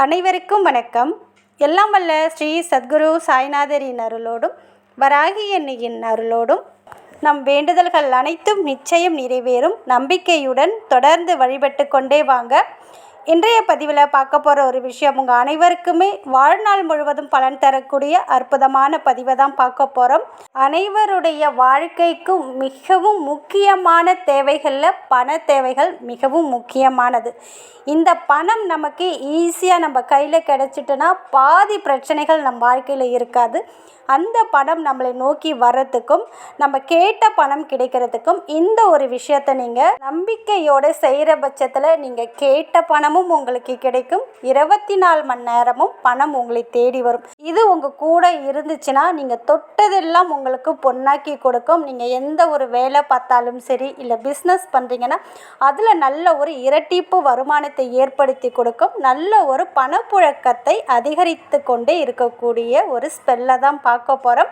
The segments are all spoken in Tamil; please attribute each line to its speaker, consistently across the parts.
Speaker 1: அனைவருக்கும் வணக்கம். எல்லாம் வல்ல ஸ்ரீ சத்குரு சாய்நாதரின் அருளோடும் வராகி அன்னையின் அருளோடும் நம் வேண்டுதல்கள் அனைத்தும் நிச்சயம் நிறைவேறும் நம்பிக்கையுடன் தொடர்ந்து வழிபட்டு கொண்டே வாங்க. இன்றைய பதிவில் பார்க்க போகிற ஒரு விஷயம் உங்கள் அனைவருக்குமே வாழ்நாள் முழுவதும் பலன் தரக்கூடிய அற்புதமான பதிவை தான் பார்க்க போகிறோம். அனைவருடைய வாழ்க்கைக்கும் மிகவும் முக்கியமான தேவைகளில் பண தேவைகள் மிகவும் முக்கியமானது. இந்த பணம் நமக்கு ஈஸியாக நம்ம கையில் கிடச்சிட்டுனா பாதி பிரச்சனைகள் நம்ம வாழ்க்கையில் இருக்காது. அந்த பணம் நம்மளை நோக்கி வர்றதுக்கும் நம்ம கேட்ட பணம் கிடைக்கிறதுக்கும் இந்த ஒரு விஷயத்தை நீங்கள் நம்பிக்கையோடு செய்கிற பட்சத்தில் நீங்கள் கேட்ட பணமும் உங்களுக்கு கிடைக்கும். 24 மணி நேரமும் பணம் உங்களை தேடி வரும். இது உங்கள் கூட இருந்துச்சுன்னா நீங்கள் தொட்டதெல்லாம் உங்களுக்கு பொன்னாக்கி கொடுக்கும். நீங்கள் எந்த ஒரு வேலை பார்த்தாலும் சரி, இல்லை பிஸ்னஸ் பண்ணுறீங்கன்னா அதில் நல்ல ஒரு இரட்டிப்பு வருமானத்தை ஏற்படுத்தி கொடுக்கும். நல்ல ஒரு பணப்புழக்கத்தை அதிகரித்து கொண்டே இருக்கக்கூடிய ஒரு ஸ்பெல்லை தான் பார்க்க போகிறோம்.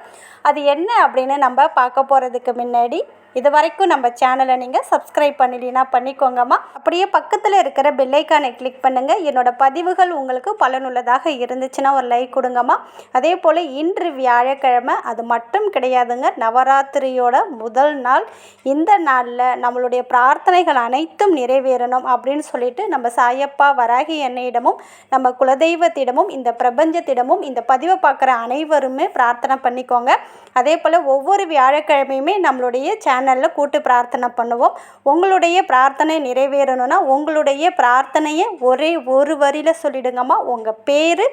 Speaker 1: அது என்ன அப்படின்னு நம்ம பார்க்க போகிறதுக்கு முன்னாடி இது வரைக்கும் நம்ம சேனலை நீங்கள் சப்ஸ்கிரைப் பண்ணிட்டீங்கன்னா பண்ணிக்கோங்கம்மா. அப்படியே பக்கத்தில் இருக்கிற பெல்லைக்கானை கிளிக் பண்ணுங்கள். என்னோடய பதிவுகள் உங்களுக்கு பலனுள்ளதாக இருந்துச்சுன்னா ஒரு லைக் கொடுங்கம்மா. அதே போல் இன்று வியாழக்கிழமை, அது மட்டும் கிடையாதுங்க, நவராத்திரியோட முதல் நாள். இந்த நாளில் நம்மளுடைய பிரார்த்தனைகள் அனைத்தும் நிறைவேறணும் அப்படின்னு சொல்லிட்டு நம்ம சாயப்பா வராகி அன்னையிடமும் நம்ம குலதெய்வத்திடமும் இந்த பிரபஞ்சத்திடமும் இந்த பதிவை பார்க்குற அனைவருமே பிரார்த்தனை பண்ணிக்கோங்க. அதே போல் ஒவ்வொரு வியாழக்கிழமையுமே நம்மளுடைய சேனலில் கூட்டு பிரார்த்தனை பண்ணுவோம். உங்களுடைய பிரார்த்தனை நிறைவேறணும்னா உங்களுடைய பிரார்த்தனையை ஒரே ஒரு வரியில் சொல்லிடுங்கம்மா. உங்கள் பேர்,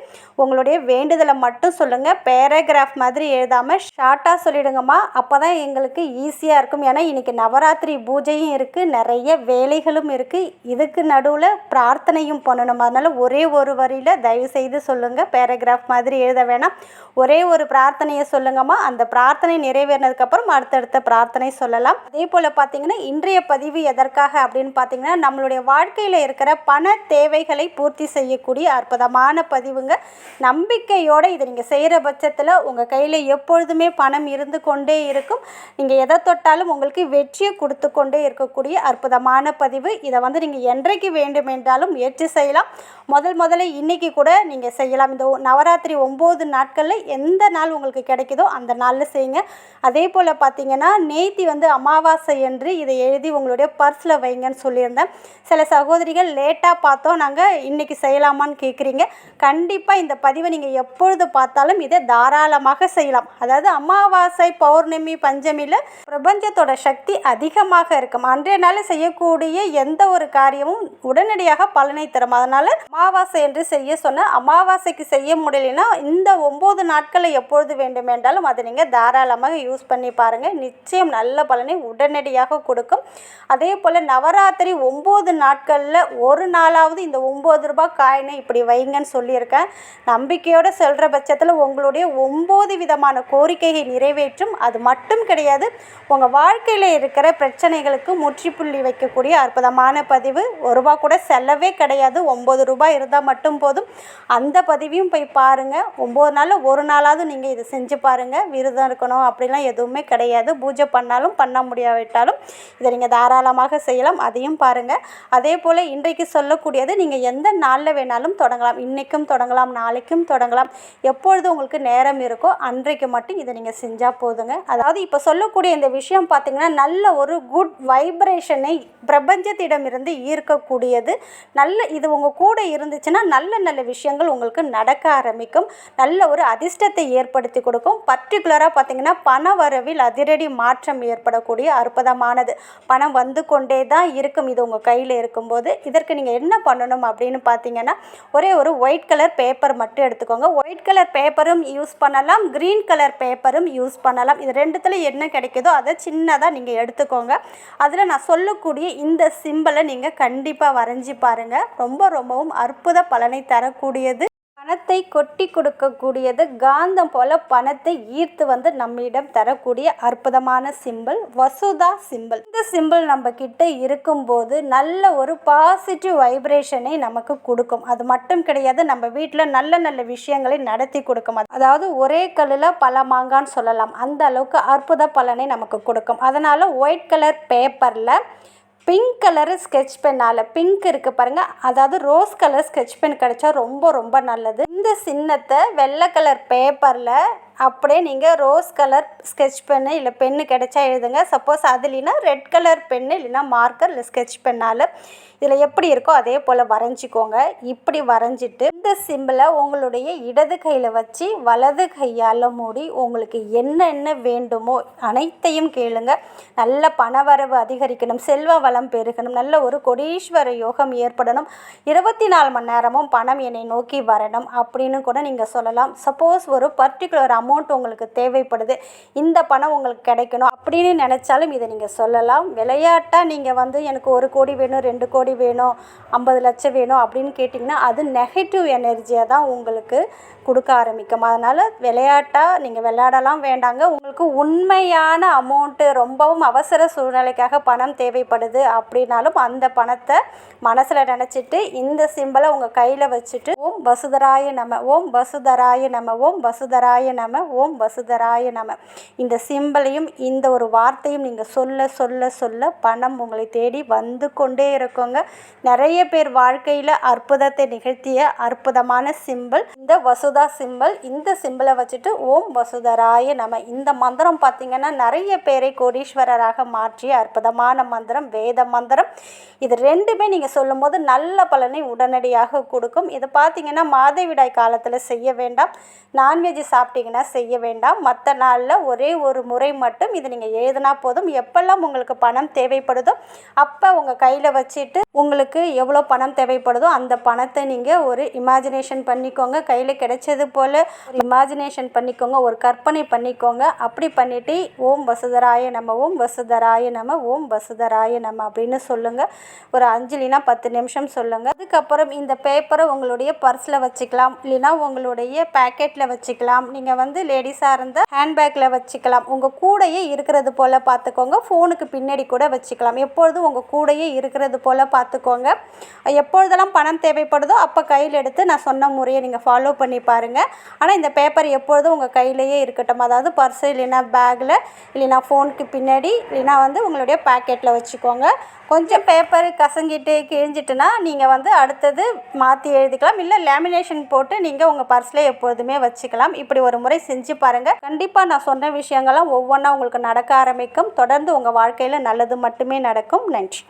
Speaker 1: உங்களுடைய வேண்டுதலை மட்டும் சொல்லுங்கள். பேராகிராஃப் மாதிரி எழுதாமல் ஷார்ட்டாக சொல்லிடுங்கம்மா. அப்போ தான் எங்களுக்கு ஈஸியாக இருக்கும். ஏன்னா இன்றைக்கி நவராத்திரி பூஜையும் இருக்குது, நிறைய வேலைகளும் இருக்குது, இதுக்கு நடுவில் பிரார்த்தனையும் பண்ணணும். அதனால் ஒரே ஒரு வரியில் தயவுசெய்து சொல்லுங்கள். பேராகிராஃப் மாதிரி எழுத வேணாம். ஒரே ஒரு பிரார்த்தனையை சொல்லுங்கம்மா. அந்த பிரார்த்தனை நிறைவேறினதுக்கப்புறம் அடுத்தடுத்த பிரார்த்தனை சொல்லலாம். அதே போல் பார்த்திங்கன்னா இன்றைய பதிவு எதற்காக அப்படின்னு பார்த்திங்கன்னா நம்மளுடைய வாழ்க்கையில் இருக்கிற பண தேவைகளை பூர்த்தி செய்யக்கூடிய அற்புதமான பதிவுங்க. நம்பிக்கையோடு இதை நீங்கள் செய்கிற பட்சத்தில் உங்கள் கையில் எப்பொழுதுமே பணம் இருந்து கொண்டே இருக்கும். நீங்கள் எதை தொட்டாலும் உங்களுக்கு வெற்றியை கொடுத்து கொண்டே இருக்கக்கூடிய அற்புதமான பதிவு. இதை நீங்கள் என்றைக்கு வேண்டுமென்றாலும் முயற்சி செய்யலாம். முதல்ல இன்றைக்கி கூட நீங்கள் செய்யலாம். இந்த நவராத்திரி 9 நாட்களில் எந்த நாள் உங்களுக்கு கிடைக்குதோ அந்த நாளில் செய்யுங்க. அதே போல் பார்த்திங்கன்னா நேத்தி அமாவாசை என்று இதை எழுதி உங்களுடைய பர்ஸில் வைங்கன்னு சொல்லியிருந்தேன். சில சகோதரிகள் லேட்டாக பார்த்தோம், நாங்கள் இன்றைக்கி செய்யலாமான்னு கேட்குறீங்க. கண்டிப்பாக இந்த பதிவை நீங்கள் எப்பொழுது பார்த்தாலும் இதை தாராளமாக செய்யலாம். அதாவது அமாவாசை, பௌர்ணமி, பஞ்சமியில் பிரபஞ்சத்தோட சக்தி அதிகமாக இருக்கும். அன்றைய நாள் செய்யக்கூடிய எந்த ஒரு காரியமும் உடனடியாக பலனை தரும். அதனால் அமாவாசை என்று செய்ய சொன்ன, அமாவாசைக்கு செய்ய முடியலைன்னா இந்த 9 நாட்களில் எப்பொழுது வேண்டுமென்றாலும் அதை நீங்கள் தாராளமாக யூஸ் பண்ணி பாருங்கள். நிச்சயம் நல்ல பலனை உடனடியாக கொடுக்கும். அதே போல் நவராத்திரி 9 நாட்களில் ஒரு நாளாவது இந்த 9 ரூபாய் காயினை இப்படி வைங்கன்னு சொல்லியிருக்கேன். நம்பிக்கையோடு செல்கிற பட்சத்தில் உங்களுடைய 9 விதமான கோரிக்கையை நிறைவேற்றும். அது மட்டும் கிடையாது, உங்கள் வாழ்க்கையில் இருக்கிற பிரச்சனைகளுக்கு முற்றுப்புள்ளி வைக்கக்கூடிய அற்புதமான பதிவு. ₹1 கூட செலவே கிடையாது. 9 ரூபாய் இருந்தால் மட்டும் போதும். அந்த பதிவையும் போய் பாருங்கள். 9 நாளில் ஒரு நாளாவது நீங்கள் இதை செஞ்சு பாருங்கள். விரதம் இருக்கணும் அப்படிலாம் எதுவுமே கிடையாது. பூஜை பண்ணாலும் பண்ண முடியாவிட்டாலும் இதை நீங்கள் தாராளமாக செய்யலாம். அதையும் பாருங்கள். அதே போல் இன்றைக்கு சொல்லக்கூடியது நீங்கள் எந்த நாளில் வேணாலும் தொடங்கலாம். இன்றைக்கும் தொடங்கலாம், நாளைக்கும் தொடங்கலாம். எப்பொழுது உங்களுக்கு நேரம் இருக்கோ அன்றைக்கு மட்டும் இதை நீங்கள் செஞ்சால் போதுங்க. அதாவது இப்போ சொல்லக்கூடிய இந்த விஷயம் பார்த்திங்கன்னா நல்ல ஒரு குட் வைப்ரேஷனை பிரபஞ்சத்திடமிருந்து ஈர்க்கக்கூடியது. இது உங்கள் கூட இருந்துச்சுன்னா நல்ல விஷயங்கள் உங்களுக்கு நடக்க ஆரம்பிக்கும். நல்ல ஒரு அதிர்ஷ்டத்தை ஏற்படுத்தி கொடுக்கும். பர்டிகுலராக பார்த்திங்கன்னா பண வரவில் அதிரடி மாற்றம் ஏற்படக்கூடிய அற்புதமானது. பணம் வந்து கொண்டே தான் இருக்கும். இது உங்கள் கையில் இருக்கும்போது இதற்கு நீங்கள் என்ன பண்ணணும் அப்படின்னு பார்த்தீங்கன்னா ஒரே ஒரு ஒயிட் கலர் பேப்பர் மட்டும் எடுத்துக்கோங்க. ஒயிட் கலர் பேப்பரும் யூஸ் பண்ணலாம், க்ரீன் கலர் பேப்பரும் யூஸ் பண்ணலாம். இது ரெண்டுத்தில் என்ன கிடைக்குதோ அதை சின்னதாக நீங்கள் எடுத்துக்கோங்க. அதில் நான் சொல்லக்கூடிய இந்த சிம்பலை நீங்கள் கண்டிப்பாக வரைஞ்சி பாருங்கள். ரொம்பவும் அற்புத பலனை தரக்கூடியது. பணத்தை கொட்டி கொடுக்கக்கூடியது. காந்தம் போல் பணத்தை ஈர்த்து நம்மிடம் தரக்கூடிய அற்புதமான சிம்பிள் வசுதா சிம்பிள். இந்த சிம்பிள் நம்ம கிட்ட இருக்கும்போது நல்ல ஒரு பாசிட்டிவ் வைப்ரேஷனை நமக்கு கொடுக்கும். அது மட்டும் கிடையாது, நம்ம வீட்டில் நல்ல விஷயங்களை நடத்தி கொடுக்கும். அதாவது ஒரே கல்லில் பல மாங்கான்னு சொல்லலாம். அந்த அளவுக்கு அற்புத பலனை நமக்கு கொடுக்கும். அதனால் ஒயிட் கலர் பேப்பரில் பிங்க் கலரு ஸ்கெட்ச் பென்னால், பிங்க் இருக்குது பாருங்கள், அதாவது ரோஸ் கலர் ஸ்கெட்ச் பென் கிடைச்சா ரொம்ப ரொம்ப நல்லது. இந்த சின்னத்தை வெள்ளை கலர் பேப்பரில் அப்படியே நீங்கள் ரோஸ் கலர் ஸ்கெட்ச் பென்னு இல்லை பென்னு கிடைச்சா எழுதுங்க. சப்போஸ் அது இல்லைன்னா ரெட் கலர் பென்னு இல்லைன்னா மார்க்கர் இல்லை ஸ்கெட்ச் பென்னால் இதில் எப்படி இருக்கோ அதே போல் வரைஞ்சிக்கோங்க. இப்படி வரைஞ்சிட்டு இந்த சிம்பிளை உங்களுடைய இடது கையில் வச்சு வலது கையால் மூடி உங்களுக்கு என்னென்ன வேண்டுமோ அனைத்தையும் கேளுங்க. நல்ல பணவரவு அதிகரிக்கணும், செல்வ வளம் பெருகணும், நல்ல ஒரு கோடீஸ்வர யோகம் ஏற்படணும், 24 மணி நேரமும் பணம் என்னை நோக்கி வரணும் அப்படின்னு கூட நீங்கள் சொல்லலாம். சப்போஸ் ஒரு பர்டிகுலர் அமௌண்ட் உங்களுக்கு தேவைப்படுது, இந்த பணம் உங்களுக்கு கிடைக்கணும் அப்படின்னு நினச்சாலும் இதை நீங்கள் சொல்லலாம். விளையாட்டாக நீங்கள் வந்து எனக்கு 1 கோடி வேணும், 2 கோடி வேணும், 50 லட்சம் வேணும் அப்படின்னு கேட்டிங்கன்னா அது நெகட்டிவ் எனர்ஜியை தான் உங்களுக்கு கொடுக்க ஆரம்பிக்கும். அதனால் விளையாட்டாக நீங்கள் விளையாடலாம் வேண்டாங்க. உங்களுக்கு உண்மையான அமௌண்ட்டு ரொம்பவும் அவசர சூழ்நிலைக்காக பணம் தேவைப்படுது அப்படின்னாலும் அந்த பணத்தை மனசில் நினச்சிட்டு இந்த சிம்பிளை உங்கள் கையில் வச்சுட்டு ஓம் வசுதராய நம, ஓம் வசுதராய நம, ஓம் வசுதராய நம, ஓம் வசுதராய நம, இந்த சிம்பிளையும் இந்த ஒரு வார்த்தையும் நீங்கள் சொல்ல சொல்ல சொல்ல பணம் உங்களை தேடி வந்து கொண்டே இருக்குங்க. நிறைய பேர் வாழ்க்கையில் அற்புதத்தை நிகழ்த்திய அற்புதமான சிம்பிள் இந்த வசுதா சிம்பிள். இந்த சிம்பிளை வச்சுட்டு ஓம் வசுதராய நம, இந்த மந்திரம் பார்த்திங்கன்னா நிறைய பேரை கோடீஸ்வரராக மாற்றிய அற்புதமான மந்திரம், வேத மந்திரம். இது ரெண்டுமே நீங்கள் சொல்லும்போது நல்ல பலனை உடனடியாக கொடுக்கும். இது பார்த்திங்கன்னா மாதவிடாய் காலத்தில் செய்ய வேண்டாம், நான்வெஜ் சாப்பிட்டீங்கன்னா செய்ய வேண்டாம். மற்ற நாளில் ஒரே ஒரு முறை மட்டும் இது நீங்கள் எழுதினா போதும். எப்பெல்லாம் உங்களுக்கு பணம் தேவைப்படுதோ அப்போ உங்கள் கையில் வச்சுட்டு உங்களுக்கு எவ்வளோ பணம் தேவைப்படுதோ அந்த பணத்தை நீங்கள் ஒரு இமேஜினேஷன் பண்ணிக்கோங்க, கையில் கிடைச்சது போல் ஒரு இமேஜினேஷன் பண்ணிக்கோங்க, ஒரு கற்பனை பண்ணிக்கோங்க. அப்படி பண்ணிவிட்டு ஓம் வசுதராய நம, ஓம் வசுதராய நம, ஓம் வசுதராய நம அப்படின்னு சொல்லுங்கள். ஒரு 5 இல்லைனா 10 நிமிஷம் சொல்லுங்கள். அதுக்கப்புறம் இந்த பேப்பரை உங்களுடைய பர்ஸில் வச்சுக்கலாம், இல்லைனா உங்களுடைய பேக்கெட்டில் வச்சுக்கலாம். நீங்கள் வந்து லேடிஸாக இருந்தால் ஹேண்ட்பேக்கில் வச்சுக்கலாம். உங்கள் கூடையே இருக்கிறது போல் பார்த்துக்கோங்க. ஃபோனுக்கு பின்னாடி கூட வச்சுக்கலாம். எப்பொழுதும் உங்கள் கூடையே இருக்கிறது போல் பார்த்துக்கோங்க. எப்பொழுதெல்லாம் பணம் தேவைப்படுதோ அப்போ கையில் எடுத்து நான் சொன்ன முறையை நீங்கள் ஃபாலோ பண்ணி பாருங்கள். ஆனால் இந்த பேப்பர் எப்பொழுதும் உங்கள் கையிலேயே இருக்கட்டும். அதாவது பர்ஸு இல்லைனா பேக்கில் இல்லைனா ஃபோனுக்கு பின்னாடி இல்லைனா வந்து உங்களுடைய பேக்கெட்டில் வச்சுக்கோங்க. கொஞ்சம் பேப்பர் கசங்கிட்டு கிழிஞ்சிட்டுனா நீங்கள் வந்து அடுத்தது மாற்றி எழுதிக்கலாம், இல்லை லேமினேஷன் போட்டு நீங்கள் உங்கள் பர்ஸில் எப்பொழுதுமே வச்சுக்கலாம். இப்படி ஒரு முறை செஞ்சு பாருங்கள். கண்டிப்பாக நான் சொன்ன விஷயங்கள்லாம் ஒவ்வொன்றா உங்களுக்கு நடக்க ஆரம்பிக்கும். தொடர்ந்து உங்கள் வாழ்க்கையில் நல்லது மட்டுமே நடக்கும். நன்றி.